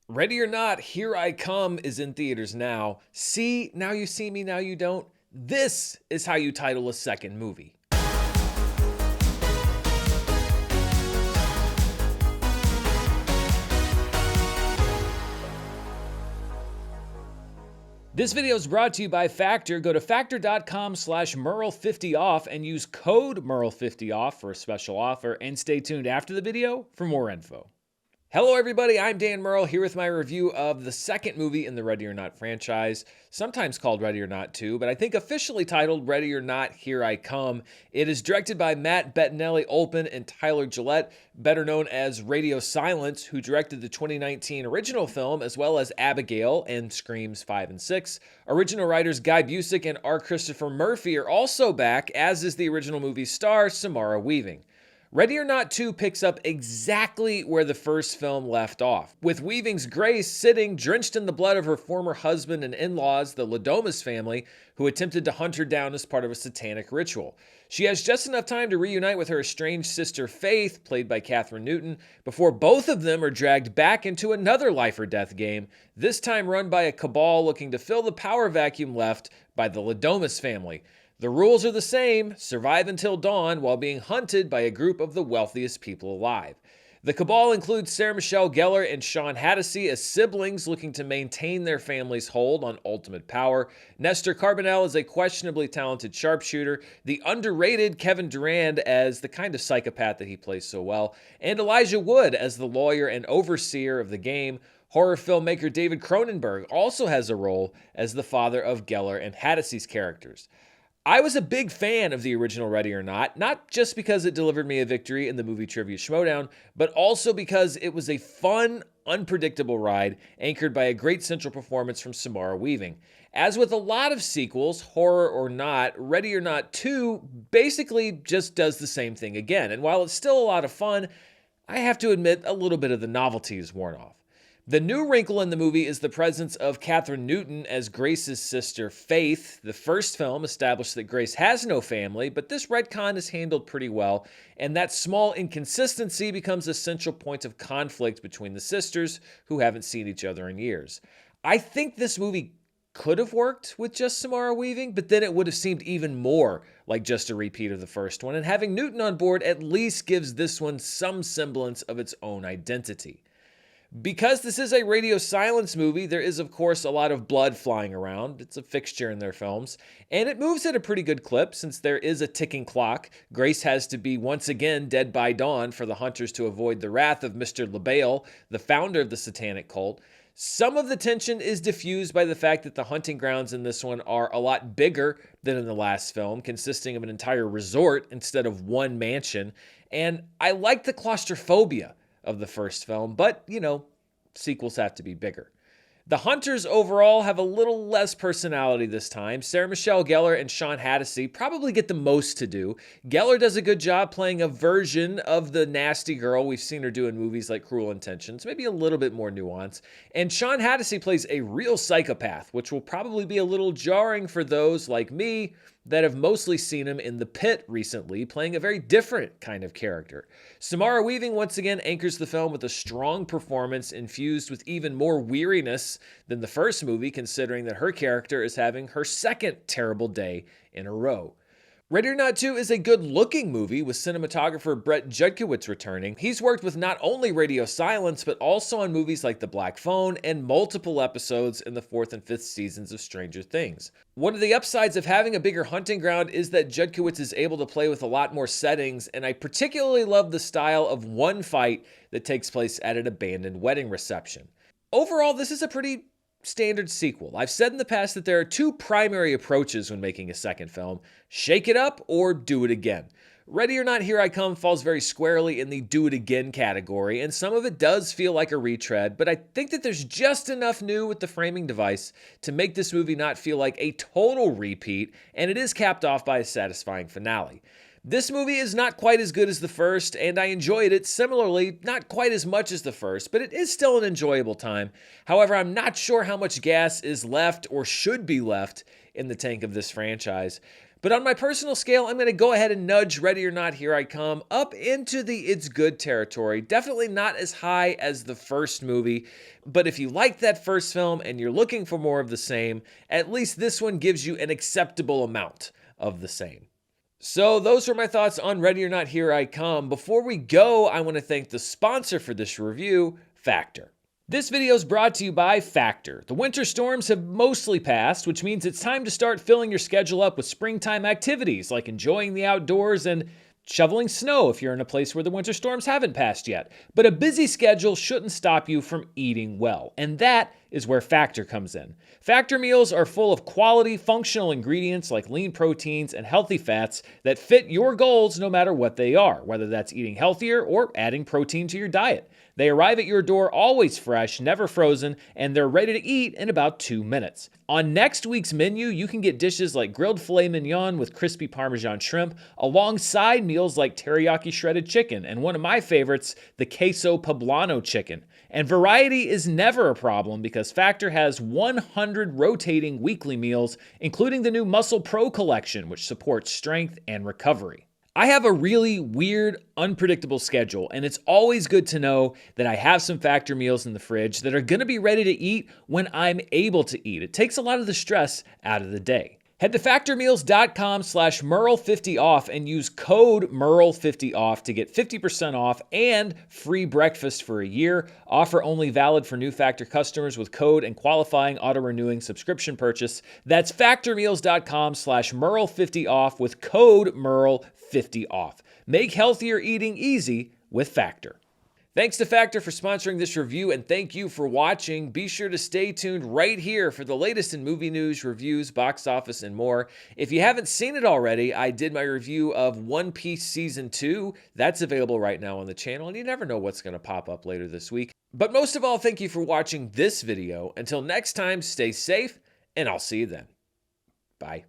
Ready or Not, Here I Come is in theaters now. See, now you see me, now you don't. This is how you title a second movie. This video is brought to you by Factor. Go to factor.com/Murrell50off and use code Murrell50off for a special offer, and stay tuned after the video for more info. Hello everybody, I'm Dan Murrell here with my review of the second movie in the Ready or Not franchise, sometimes called Ready or Not 2, but I think officially titled Ready or Not, Here I Come. It is directed by Matt Bettinelli-Olpin and Tyler Gillette, better known as Radio Silence, who directed the 2019 original film as well as Abigail and Screams 5 and 6. Original writers Guy Busick and R. Christopher Murphy are also back, as is the original movie's star, Samara Weaving. Ready or Not 2 picks up exactly where the first film left off, with Weaving's Grace sitting drenched in the blood of her former husband and in-laws, the Ladomas family, who attempted to hunt her down as part of a satanic ritual. She has just enough time to reunite with her estranged sister Faith, played by Kathryn Newton, before both of them are dragged back into another life-or-death game, this time run by a cabal looking to fill the power vacuum left by the Ladomas family. The rules are the same: survive until dawn while being hunted by a group of the wealthiest people alive. The cabal includes Sarah Michelle Gellar and Sean Hattasey as siblings looking to maintain their family's hold on ultimate power. Nestor Carbonell is a questionably talented sharpshooter, the underrated Kevin Durand as the kind of psychopath that he plays so well, and Elijah Wood as the lawyer and overseer of the game. Horror filmmaker David Cronenberg also has a role as the father of Gellar and Hattasey's characters. I was a big fan of the original Ready or not just because it delivered me a victory in the movie Trivia Schmodown, but also because it was a fun, unpredictable ride anchored by a great central performance from Samara Weaving. As with a lot of sequels, horror or not, Ready or Not 2 basically just does the same thing again, and while it's still a lot of fun, I have to admit a little bit of the novelty is worn off. The new wrinkle in the movie is the presence of Kathryn Newton as Grace's sister, Faith. The first film established that Grace has no family, but this retcon is handled pretty well, and that small inconsistency becomes a central point of conflict between the sisters, who haven't seen each other in years. I think this movie could have worked with just Samara Weaving, but then it would have seemed even more like just a repeat of the first one, and having Newton on board at least gives this one some semblance of its own identity. Because this is a Radio Silence movie, there is of course a lot of blood flying around. It's a fixture in their films, and it moves at a pretty good clip since there is a ticking clock. Grace has to be once again dead by dawn for the hunters to avoid the wrath of Mr. LaBelle, the founder of the satanic cult. Some of the tension is diffused by the fact that the hunting grounds in this one are a lot bigger than in the last film, consisting of an entire resort instead of one mansion, and I like the claustrophobia of the first film, but, sequels have to be bigger. The hunters overall have a little less personality this time. Sarah Michelle Gellar and Sean Hattasey probably get the most to do. Gellar does a good job playing a version of the nasty girl we've seen her do in movies like Cruel Intentions, maybe a little bit more nuance. And Sean Hattasey plays a real psychopath, which will probably be a little jarring for those like me that have mostly seen him in The Pit recently, playing a very different kind of character. Samara Weaving once again anchors the film with a strong performance infused with even more weariness than the first movie, considering that her character is having her second terrible day in a row. Ready or Not 2 is a good-looking movie with cinematographer Brett Judkowitz returning. He's worked with not only Radio Silence, but also on movies like The Black Phone and multiple episodes in the 4th and 5th seasons of Stranger Things. One of the upsides of having a bigger hunting ground is that Judkowitz is able to play with a lot more settings, and I particularly love the style of one fight that takes place at an abandoned wedding reception. Overall, this is a pretty standard sequel. I've said in the past that there are two primary approaches when making a second film: shake it up or do it again. Ready or Not, Here I Come falls very squarely in the do it again category, and some of it does feel like a retread, but I think that there's just enough new with the framing device to make this movie not feel like a total repeat, and it is capped off by a satisfying finale. This movie is not quite as good as the first, and I enjoyed it similarly, not quite as much as the first, but it is still an enjoyable time. However, I'm not sure how much gas is left or should be left in the tank of this franchise. But on my personal scale, I'm going to go ahead and nudge Ready or Not, Here I Come up into the it's good territory. Definitely not as high as the first movie, but if you liked that first film and you're looking for more of the same, at least this one gives you an acceptable amount of the same. So those are my thoughts on Ready or Not, Here I Come. Before we go, I want to thank the sponsor for this review, Factor. This video is brought to you by Factor. The winter storms have mostly passed, which means it's time to start filling your schedule up with springtime activities like enjoying the outdoors and shoveling snow if you're in a place where the winter storms haven't passed yet. But a busy schedule shouldn't stop you from eating well, and that is where Factor comes in. Factor meals are full of quality, functional ingredients like lean proteins and healthy fats that fit your goals no matter what they are, whether that's eating healthier or adding protein to your diet. They arrive at your door always fresh, never frozen, and they're ready to eat in about 2 minutes. On next week's menu, you can get dishes like grilled filet mignon with crispy Parmesan shrimp, alongside meals like teriyaki shredded chicken, and one of my favorites, the queso poblano chicken. And variety is never a problem because Factor has 100 rotating weekly meals, including the new Muscle Pro collection, which supports strength and recovery. I have a really weird, unpredictable schedule, and it's always good to know that I have some Factor meals in the fridge that are going to be ready to eat when I'm able to eat. It takes a lot of the stress out of the day. Head to factormeals.com/Murrell50off and use code Murrell50off to get 50% off and free breakfast for a year. Offer only valid for new Factor customers with code and qualifying auto-renewing subscription purchase. That's factormeals.com/Murrell50off with code Murrell50off. Make healthier eating easy with Factor. Thanks to Factor for sponsoring this review, and thank you for watching. Be sure to stay tuned right here for the latest in movie news, reviews, box office, and more. If you haven't seen it already, I did my review of One Piece Season 2. That's available right now on the channel, and you never know what's going to pop up later this week. But most of all, thank you for watching this video. Until next time, stay safe, and I'll see you then. Bye.